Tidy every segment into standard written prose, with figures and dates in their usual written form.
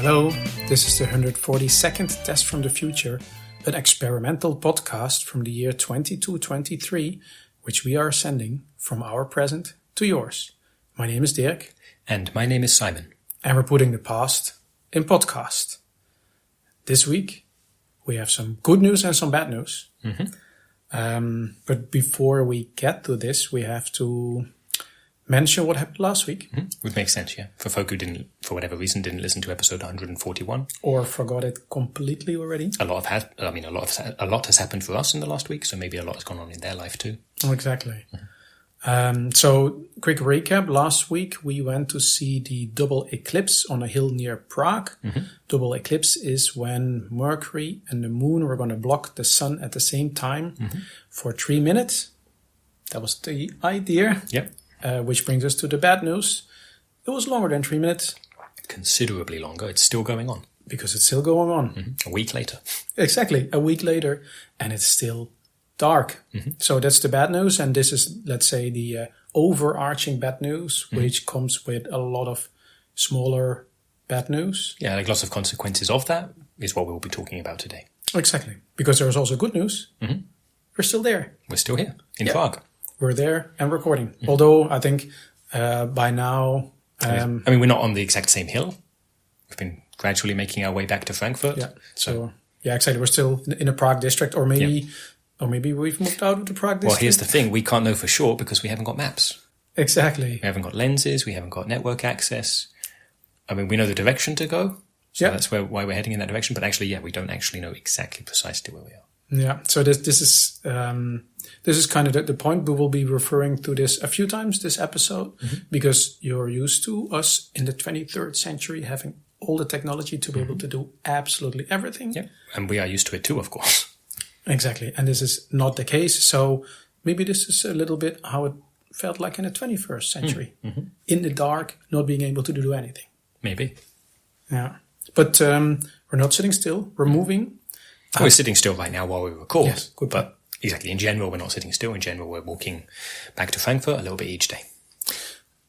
Hello, this is the 142nd Test from the Future, an experimental podcast from the year 2223, which we are sending from our present to yours. My name is Dirk. And my name is Simon. And we're putting the past in podcast. This week, we have some good news and some bad news. But before we get to this, we have to mention what happened last week. Would make sense, yeah. For folk who didn't, for whatever reason, didn't listen to episode 141. Or forgot it completely already. A lot has happened for us in the last week, so maybe a lot has gone on in their life too. Oh, exactly. So, quick recap. Last week, we went to see the double eclipse on a hill near Prague. Double eclipse is when Mercury and the moon were going to block the sun at the same time for 3 minutes. That was the idea. Yep. Which brings us to the bad news. It was longer than 3 minutes. Considerably longer. It's still going on. Because it's still going on. A week later. Exactly. A week later. And it's still dark. So that's the bad news. And this is, let's say, the overarching bad news, which comes with a lot of smaller bad news. Yeah, like lots of consequences of that is what we'll be talking about today. Exactly. Because there's also good news. We're still there. We're still here in Prague. We're there and recording. Although I think by now... we're not on the exact same hill. We've been gradually making our way back to Frankfurt. Yeah. So exactly. We're still in a Prague district, or maybe we've moved out of the Prague district. Well, here's the thing. We can't know for sure because we haven't got maps. Exactly. We haven't got lenses. We haven't got network access. I mean, we know the direction to go. So that's why we're heading in that direction. But actually, we don't actually know exactly precisely where we are. Yeah. So this is kind of the point. We will be referring to this a few times this episode because you're used to us in the 23rd century having all the technology to be able to do absolutely everything. Yeah. And we are used to it too, of course. Exactly. And this is not the case. So maybe this is a little bit how it felt like in the 21st century. In the dark, not being able to do anything. Maybe. Yeah. But we're not sitting still. We're moving. We're sitting still right now while we record. Yes, good. But exactly, in general, we're not sitting still. In general, we're walking back to Frankfurt a little bit each day.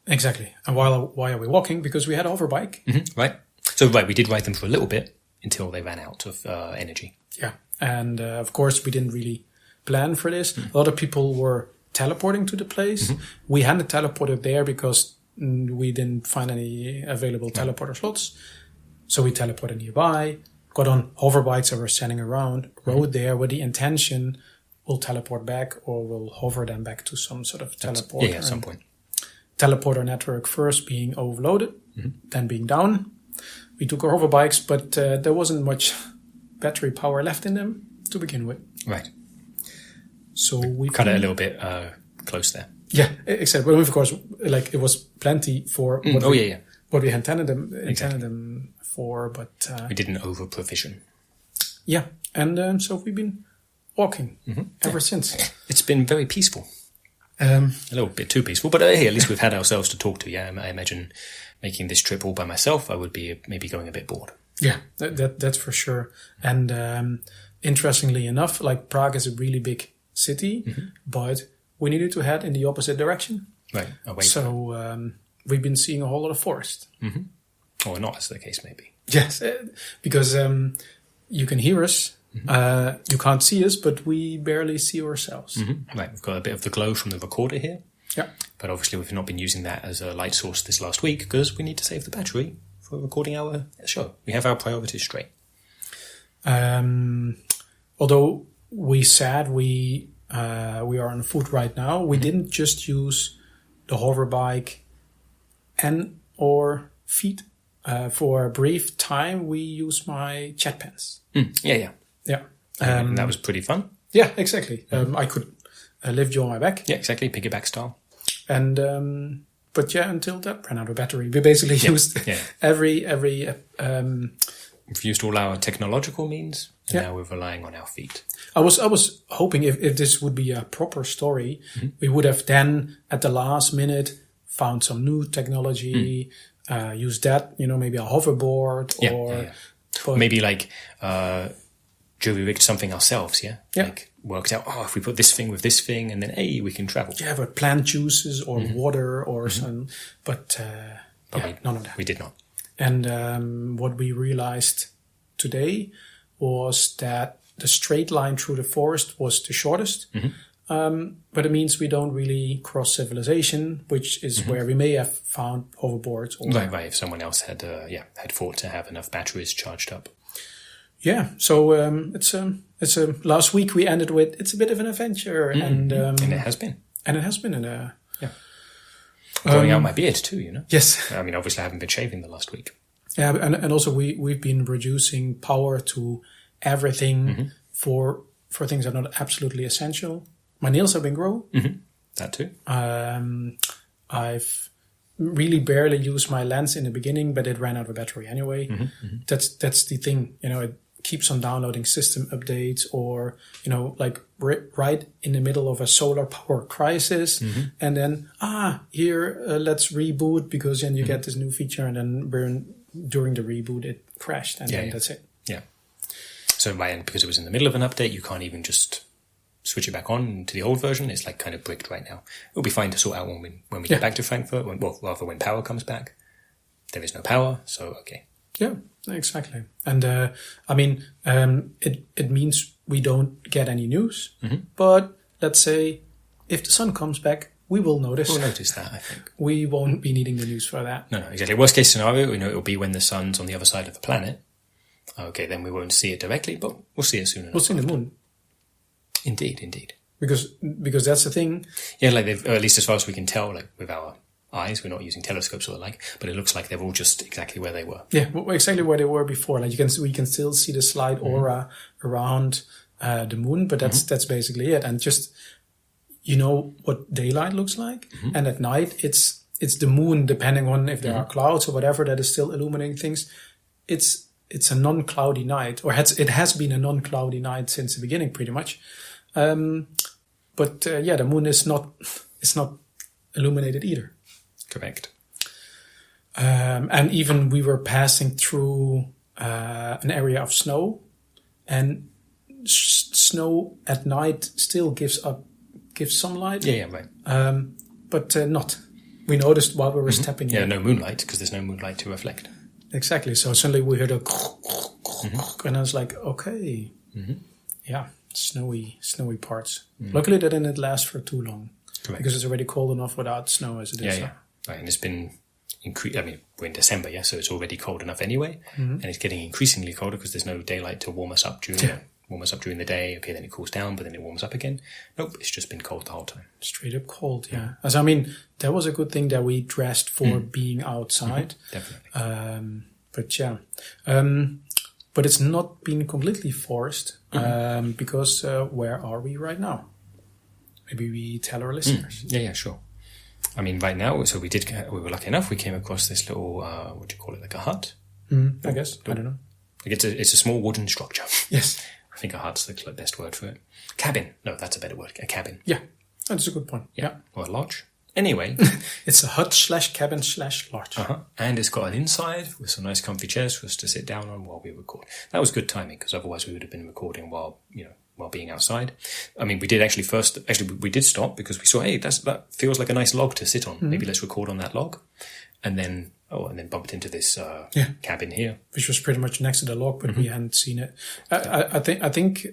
Exactly. And why are we walking? Because we had a hoverbike. Right. So, we did ride them for a little bit until they ran out of energy. Yeah. And, of course, we didn't really plan for this. A lot of people were teleporting to the place. We hadn't teleported there because we didn't find any available teleporter slots. So we teleported nearby, got on hoverbikes that were standing around, rode there with the intention we'll teleport back or we'll hover them back to some sort of teleporter. At some point. Teleporter network first being overloaded, then being down. We took our hoverbikes, but there wasn't much battery power left in them to begin with. Right. So we cut it a little bit close there. Yeah, except, well, of course, like it was plenty for what we intended them for, but we didn't over provision. Yeah, and so we've been walking ever since. It's been very peaceful. A little bit too peaceful, but hey, at least we've had ourselves to talk to. Yeah, I imagine making this trip all by myself, I would be maybe going a bit bored. Yeah, that's for sure. And interestingly enough, like Prague is a really big city, but we needed to head in the opposite direction. Right, away. So we've been seeing a whole lot of forest. Or not, as the case may be. Yes, because you can hear us. You can't see us, but we barely see ourselves. Right, we've got a bit of the glow from the recorder here. Yeah. But obviously we've not been using that as a light source this last week because we need to save the battery for recording our show. We have our priorities straight. Although we said we are on foot right now, we didn't just use the hoverbike and or feet. For a brief time, we used my chat pens. Yeah. And that was pretty fun. Yeah, exactly. I could lift you on my back. Yeah, exactly. Piggyback style. And but until that ran out of battery, we basically used every. We've used all our technological means, and now we're relying on our feet. I was hoping if this would be a proper story, we would have then at the last minute found some new technology. Use that, maybe a hoverboard or maybe like jury rigged something ourselves, like worked out, if we put this thing with this thing and then we can travel. Yeah, but plant juices or water or some, but none of that. We did not. And what we realized today was that the straight line through the forest was the shortest. But it means we don't really cross civilization, which is where we may have found overboards. Or Right. If someone else had thought to have enough batteries charged up. Yeah. So it's a last week we ended with it's a bit of an adventure, and it has been. And it has been. Growing out my beard too, you know. Yes. I mean, obviously, I haven't been shaving the last week. Yeah, and also we've been reducing power to everything for things that are not absolutely essential. My nails have been grown. That too. I've really barely used my lens in the beginning, but it ran out of battery anyway. That's the thing, you know. It keeps on downloading system updates, or you know, like right in the middle of a solar power crisis, and then let's reboot, because then you get this new feature, and then during the reboot it crashed, and then that's it. Yeah. So because it was in the middle of an update, you can't even just switch it back on to the old version. It's like kind of bricked right now. It'll be fine to sort out when we get back to Frankfurt. When power comes back. There is no power, so okay. Yeah, exactly. And it means we don't get any news. But let's say if the sun comes back, we will notice. We'll notice that, I think. We won't be needing the news for that. No, exactly. Worst case scenario, you know, it'll be when the sun's on the other side of the planet. Okay, then we won't see it directly, but we'll see it soon enough. We'll see the moon. Indeed. Because that's the thing. Yeah, like at least as far as we can tell, like with our eyes, we're not using telescopes or the like, but it looks like they're all just exactly where they were. Yeah, exactly where they were before. Like we can still see the slight aura around the moon, but that's basically it. And just, you know what daylight looks like, and at night it's the moon, depending on if there are clouds or whatever that is still illuminating things. It's a non-cloudy night, or it has been a non-cloudy night since the beginning, pretty much. But the moon is not illuminated either. Correct. And even we were passing through an area of snow, and snow at night still gives some light. Yeah, right. But not. We noticed while we were stepping in. Yeah, no moonlight, because there's no moonlight to reflect. Exactly. So suddenly we heard a and I was like, okay. Yeah, snowy parts. Luckily that didn't last for too long. Correct. Because it's already cold enough without snow as it is. Yeah. Right, and it's been we're in December, so it's already cold enough anyway, and it's getting increasingly colder because there's no daylight to warm us up during the day. Okay, then it cools down, but then it warms up again. Nope, it's just been cold the whole time. Straight up cold, yeah. That was a good thing that we dressed for being outside. Definitely. But it's not been completely forced, because where are we right now? Maybe we tell our listeners. Yeah, sure. I mean, right now, so we were lucky enough, we came across this little, what do you call it, like a hut? I guess, I don't know. Like it's a small wooden structure. Yes. I think a hut's the best word for it. Cabin. No, that's a better word. A cabin. Yeah, that's a good point. Yeah. Or a lodge. Anyway. It's a hut/cabin/lodge. And it's got an inside with some nice comfy chairs for us to sit down on while we record. That was good timing, because otherwise we would have been recording while being outside. I mean, we did we did stop because we saw, hey, that feels like a nice log to sit on. Maybe let's record on that log. And then bumped into this cabin here, which was pretty much next to the log, but we hadn't seen it. I think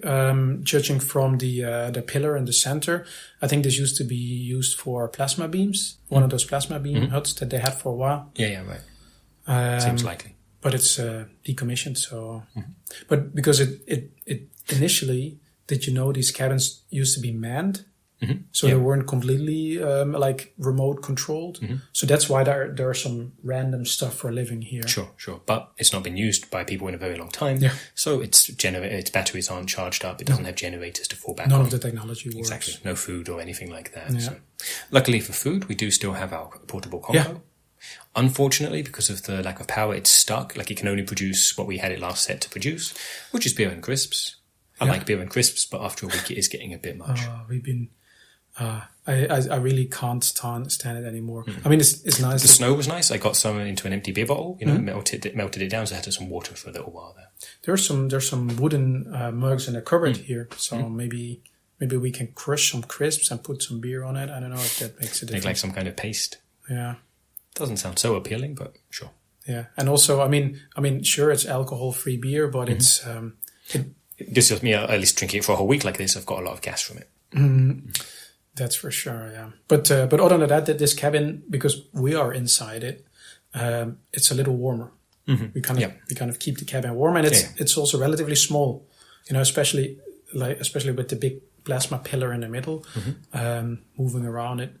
judging from the pillar in the center, I think this used to be used for plasma beams. One of those plasma beam huts that they had for a while. Yeah, right. Seems likely, but it's decommissioned. So, but because it initially, did you know these cabins used to be manned? So they weren't completely remote controlled. So that's why there are some random stuff for living here. Sure. But it's not been used by people in a very long time. Yeah. So its batteries aren't charged up. It doesn't have generators to fall back on. None of the technology works. Exactly. No food or anything like that. Yeah. So, luckily for food, we do still have our portable combo. Yeah. Unfortunately, because of the lack of power, it's stuck. Like it can only produce what we had it last set to produce, which is beer and crisps. I like beer and crisps, but after a week it is getting a bit much. I really can't stand it anymore. I mean, it's nice. The snow was nice. I got some into an empty beer bottle, melted it down, so I had some water for a little while there. There's some wooden mugs in the cupboard here, so maybe we can crush some crisps and put some beer on it. I don't know if that makes a difference. Make like some kind of paste. Yeah. Doesn't sound so appealing, but sure. Yeah, and also, I mean, sure, it's alcohol-free beer, but it's This is me at least drinking it for a whole week like this. I've got a lot of gas from it. that's for sure. Yeah, but other than that, this cabin, because we are inside it, it's a little warmer. We kind of keep the cabin warm, and it's also relatively small. Especially with the big plasma pillar in the middle, moving around it,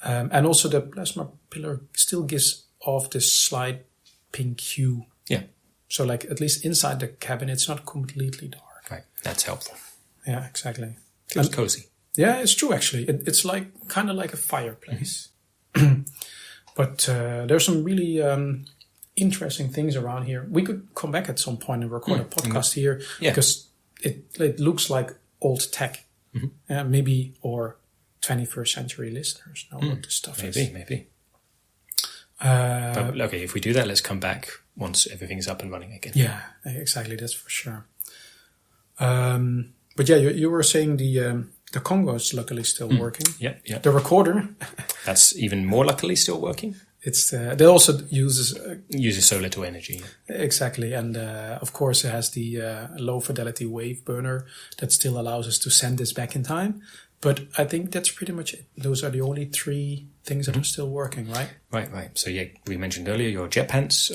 and also the plasma pillar still gives off this slight pink hue. Yeah. So like at least inside the cabin, it's not completely dark. Right. That's helpful. Yeah, exactly. It's cozy. Yeah, it's true actually. It's like kind of like a fireplace. But there's some really interesting things around here. We could come back at some point and record a podcast here because it looks like old tech. Maybe our 21st century listeners know what this stuff is. Maybe. But, okay, if we do that, let's come back once everything's up and running again. Yeah, exactly. That's for sure. But yeah, you were saying the Congo is luckily still working. Yeah. The recorder. That's even more luckily still working. That also uses so little energy. Exactly, and of course it has the low fidelity wave burner that still allows us to send this back in time. But I think that's pretty much it. Those are the only 3 things that are still working, right? Right. So yeah, we mentioned earlier your jet pants.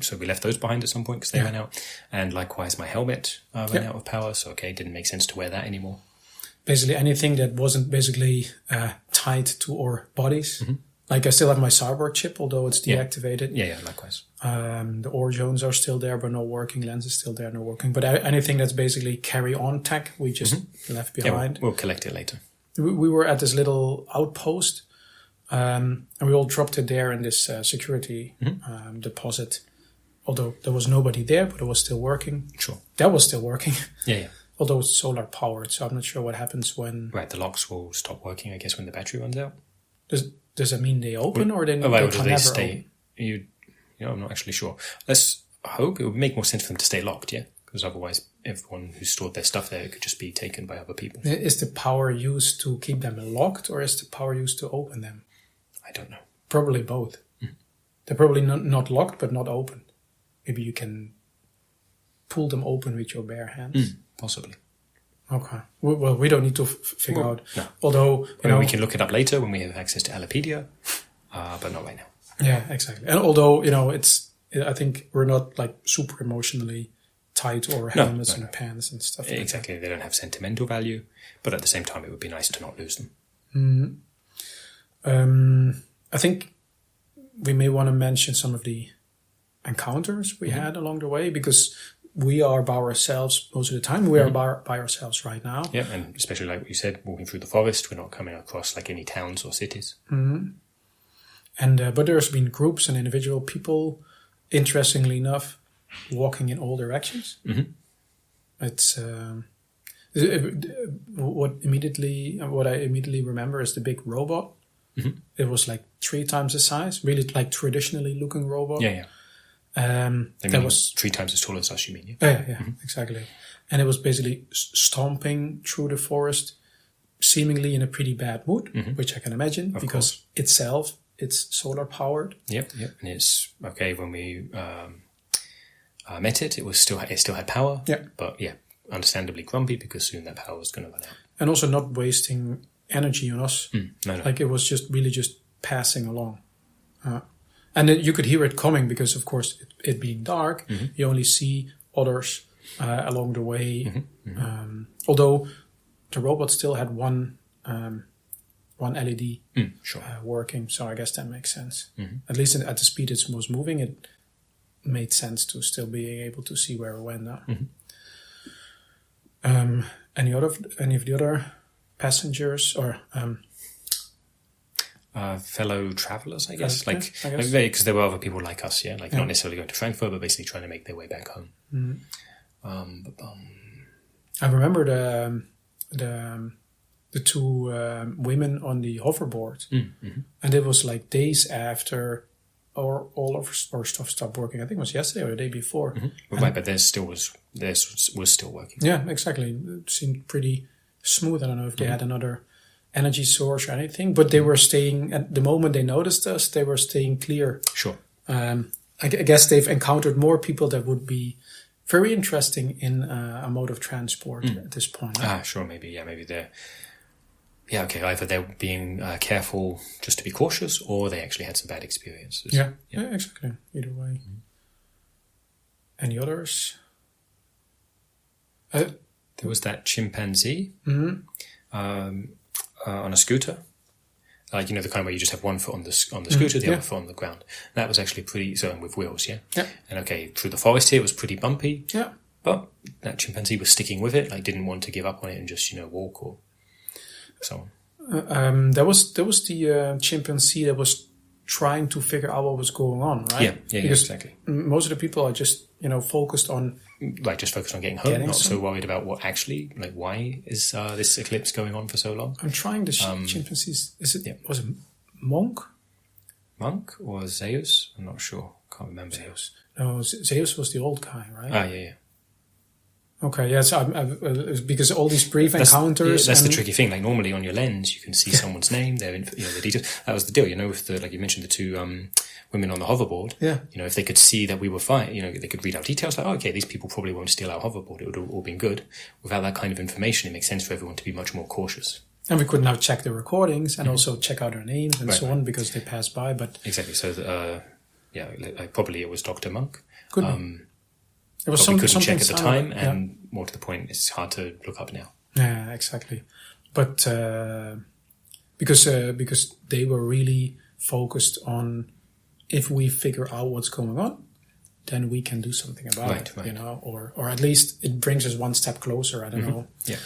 So we left those behind at some point because they ran out. And likewise, my helmet ran out of power. So it didn't make sense to wear that anymore. Basically anything that wasn't basically tied to our bodies. Like I still have my cyborg chip, although it's deactivated. Yeah, likewise. The ore zones are still there, but no working. Lens is still there, no working. But anything that's basically carry-on tech, we just left behind. Yeah, we'll collect it later. We were at this little outpost, and we all dropped it there in this security deposit. Although there was nobody there, but it was still working. Sure. That was still working. Yeah. Although it's solar powered, so I'm not sure what happens when... Right, the locks will stop working, I guess, when the battery runs out. Does it mean they open or they stay? I'm not actually sure. Let's hope it would make more sense for them to stay locked, because otherwise everyone who stored their stuff there could just be taken by other people. Is the power used to keep them locked or is the power used to open them? I don't know. Probably both. They're probably not locked but not open. Maybe you can pull them open with your bare hands. Possibly. Okay. Well, we don't need to figure out. No. Although, we can look it up later when we have access to Alipedia, but not right now. Yeah, exactly. And although, I think we're not like super emotionally tied to our helmets and pants and stuff. Exactly. Like they don't have sentimental value, but at the same time, it would be nice to not lose them. I think we may want to mention some of the encounters we had along the way because we are by ourselves most of the time. We are by ourselves right now. Yeah, and especially like you said, walking through the forest, we're not coming across like any towns or cities. And but there's been groups and individual people, interestingly enough, walking in all directions. It's what I immediately remember is the big robot. It was like 3 times the size, really like traditionally looking robot. Yeah. That was 3 times as tall as us, you mean? Yeah, exactly. And it was basically stomping through the forest, seemingly in a pretty bad mood, which I can imagine, because itself, it's solar powered. Yep. And it's okay when we met it. It still had power. Yeah. But understandably grumpy because soon that power was going to run out. And also not wasting energy on us. No. Like it was just passing along. And then you could hear it coming because, of course, it being dark, you only see others along the way. Although the robot still had one LED working, so I guess that makes sense. At least at the speed it was moving, it made sense to still being able to see where it went. Any of the other passengers or fellow travelers, I guess, because there were other people like us, not necessarily going to Frankfurt, but basically trying to make their way back home. I remember the 2 women on the hoverboard, and it was like days after all of our stuff stopped working. I think it was yesterday or the day before. Right, but theirs was still working. Yeah, exactly. It seemed pretty smooth. I don't know if they had another energy source or anything, but they were staying, at the moment they noticed us, they were staying clear I guess they've encountered more people that would be very interesting in a mode of transport at this point. Sure, maybe. Yeah, maybe they're... Yeah, okay, either they're being careful just to be cautious, or they actually had some bad experiences. Yeah, exactly. Either way. Any others? There was that chimpanzee on a scooter. Like, the kind where you just have one foot on the scooter, the other foot on the ground. That was actually pretty... So, with wheels, yeah? Yeah. And okay, through the forest here, it was pretty bumpy. Yeah. But that chimpanzee was sticking with it, like didn't want to give up on it and just, walk or so on. There was the chimpanzee that was trying to figure out what was going on, right? Yeah, because exactly. Most of the people are just, focused on... Like, just focused on getting home, so worried about what actually... Like, why is this eclipse going on for so long? I'm trying the chimpanzees... Was it Monk? Monk or Zeus? I'm not sure. Can't remember. Zeus. No, Zeus was the old guy, right? Yeah. Okay, yes, because all these brief encounters... That's the tricky thing. Like, normally on your lens, you can see someone's name, their the details. That was the deal, with like you mentioned, the two women on the hoverboard. Yeah. If they could see that we were fine, they could read our details, like, okay, these people probably won't steal our hoverboard. It would have all been good. Without that kind of information, it makes sense for everyone to be much more cautious. And we could now check the recordings and also check out their names and so on, because they passed by, but... Exactly, so, probably it was Dr. Monk. Could be. There was we couldn't check at the time, and more to the point, it's hard to look up now. Yeah, exactly. But because they were really focused on, if we figure out what's going on, then we can do something about it. Right. Or at least it brings us one step closer. I don't know. Yeah.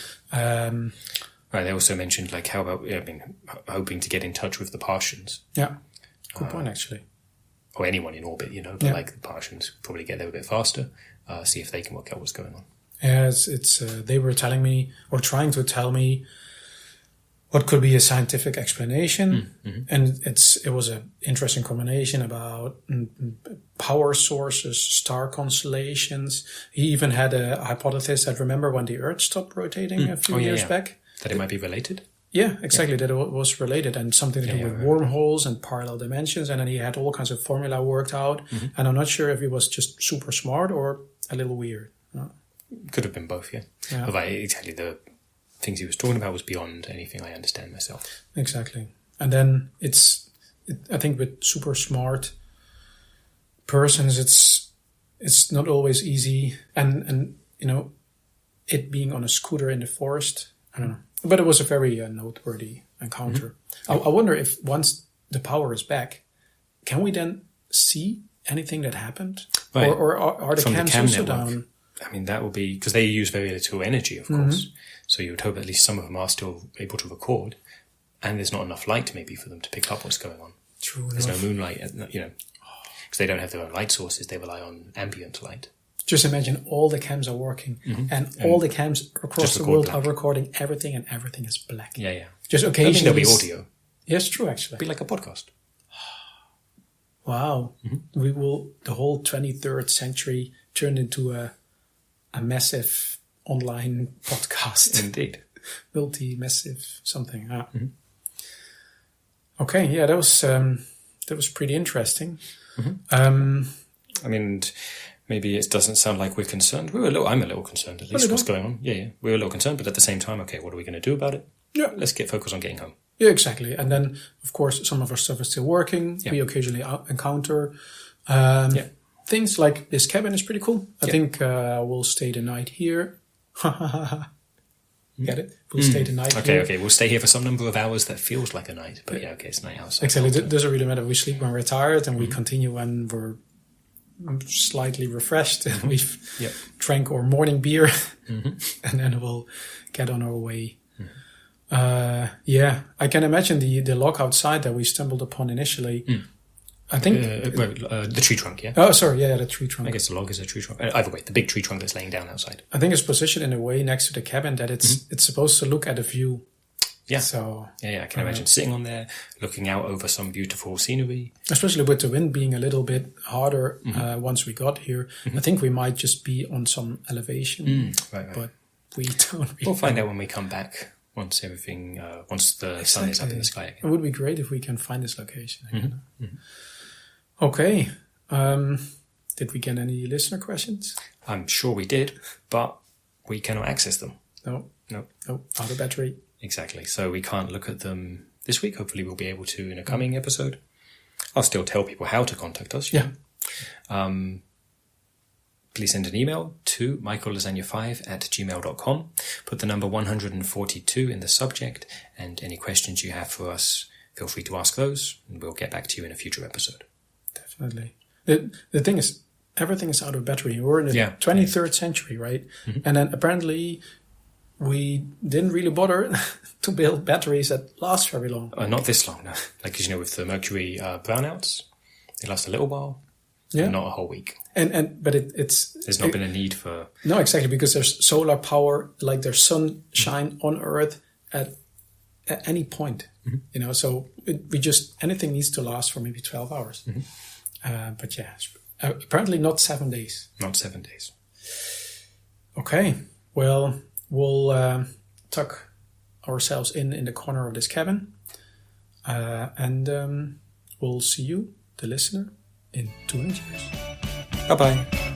Right. They also mentioned, like, how about hoping to get in touch with the Martians. Yeah. Good point, actually. Or anyone in orbit, but like the Martians probably get there a bit faster. See if they can work out what's going on. Yeah, it's they were telling me, or trying to tell me, what could be a scientific explanation, and it was an interesting combination about power sources, star constellations. He even had a hypothesis that, remember when the Earth stopped rotating a few years back, that it might be related. Yeah, exactly. That it was related, and something to do with wormholes and parallel dimensions. And then he had all kinds of formula worked out. And I'm not sure if he was just super smart or a little weird. Could have been both, yeah. But exactly, the things he was talking about was beyond anything I understand myself. Exactly. And then I think with super smart persons, it's not always easy. And it being on a scooter in the forest, I don't know. But it was a very noteworthy encounter. I wonder if once the power is back, can we then see anything that happened? Right. Or are the cams also down? I mean, that will be... Because they use very little energy, of course. So you would hope at least some of them are still able to record. And there's not enough light, maybe, for them to pick up what's going on. True There's no moonlight, because they don't have their own light sources. They rely on ambient light. Just imagine all the cams are working and all the cams across the world are recording everything, and everything is black. Yeah. Just occasionally... there'll be audio. Yes, true, actually. It'll be like a podcast. Wow. We will... The whole 23rd century turned into a massive online podcast. Indeed. Multi-massive something. Okay, yeah, that was pretty interesting. I mean... Maybe it doesn't sound like we're concerned. I'm a little concerned, at least, what's going on. Yeah. We're a little concerned, but at the same time, okay, what are we going to do about it? Yeah. Let's get focused on getting home. Yeah, exactly. And then, of course, some of our stuff is still working. Yeah. We occasionally encounter things like this cabin is pretty cool. I think we'll stay the night here. Get it? We'll stay the night here. Okay. We'll stay here for some number of hours that feels like a night. But it's night outside. Exactly. It doesn't really matter. We sleep when we're tired, and we continue when we're slightly refreshed and we've drank our morning beer and then we'll get on our way. I can imagine the log outside that we stumbled upon initially. I think the tree trunk, yeah. Oh, sorry, the tree trunk. I guess the log is a tree trunk. Either way, the big tree trunk that's laying down outside. I think it's positioned in a way next to the cabin that it's supposed to look at a view. Yeah. So I can imagine sitting on there, looking out over some beautiful scenery. Especially with the wind being a little bit harder once we got here. I think we might just be on some elevation. Right. But we don't really We'll find out when we come back, once everything, once the sun is up in the sky again. It would be great if we can find this location again. Okay. Did we get any listener questions? I'm sure we did, but we cannot access them. No, out of battery. Exactly. So we can't look at them this week. Hopefully we'll be able to in a coming episode. I'll still tell people how to contact us. Yeah. Please send an email to michaellasagna5@gmail.com. Put the number 142 in the subject, and any questions you have for us, feel free to ask those, and we'll get back to you in a future episode. Definitely. The thing is, everything is out of battery. We're in the 23rd century, right? Mm-hmm. And then apparently we didn't really bother to build batteries that last very long. Not this long, no. Like, as you know, with the mercury brownouts, they last a little while, but not a whole week. But there's not been a need for... No, exactly, because there's solar power, like there's sunshine on Earth at any point. Mm-hmm. So anything needs to last for maybe 12 hours. Mm-hmm. But yeah, apparently not 7 days. Not 7 days. Okay, well, we'll tuck ourselves in the corner of this cabin, and we'll see you, the listener, in 200 years. Bye-bye.